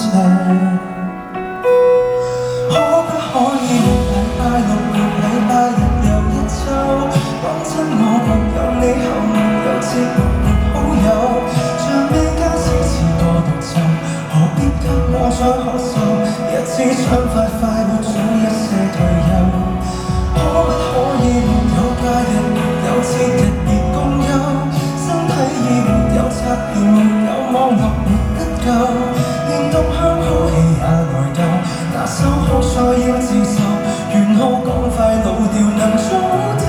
謝。可不可以每禮拜六、每禮拜日又一週？講真，我沒有你後沒有節目沒好友，像比較小似個獨奏，何必給我再咳嗽？日子想快快活，早一些退休。可不可以沒有假日，沒有節日而共憂？身體已沒有插電，沒有網絡沒得救，連讀香好戲也內疚，拿手好菜要自受，願好趕快老掉能早唞，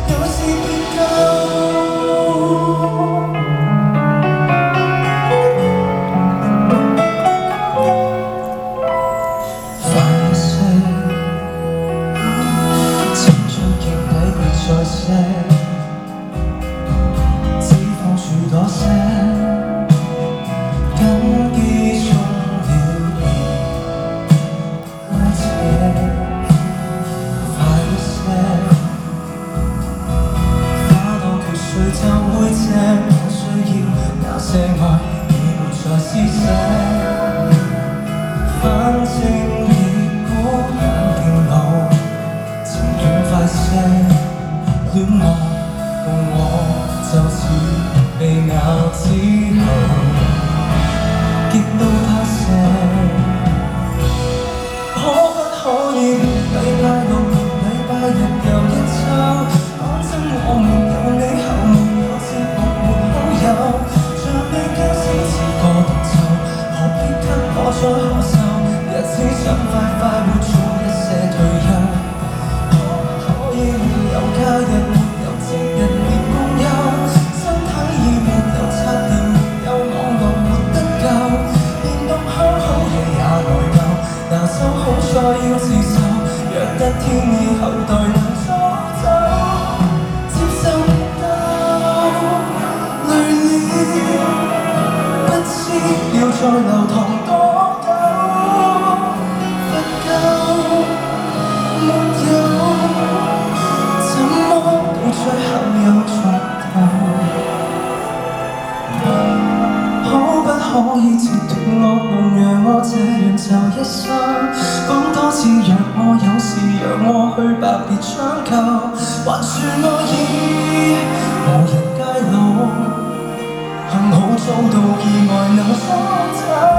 有時別夠。再寫，只放諸多些，緊記中了了解，快一些，花到缺水就會謝，我需要那些愛已沒再施捨，反正已估肯定路，情願快些。戀愛共我就似被咬之後，極都他寫。可不可以禮拜六、禮拜日又一週？講真，我沒有你後沒有節目沒好友，像比較小似個獨奏，何必給我再咳嗽？日子想快快活，早一些退休。沒有假日，沒有節日，別共憂，身體已沒有插電，沒有網絡沒得救，連讀香好戲也內疚，拿手好菜要自受，若一天以後待能早走，接受不到，累了，不知要再流淌多久，不夠，沒有。最後又重頭，可不可以截斷噩夢，讓我這樣就一生？講多次若我有事，讓我去吧，別將就，還算我意無人街路，幸好遭到意外能疏走。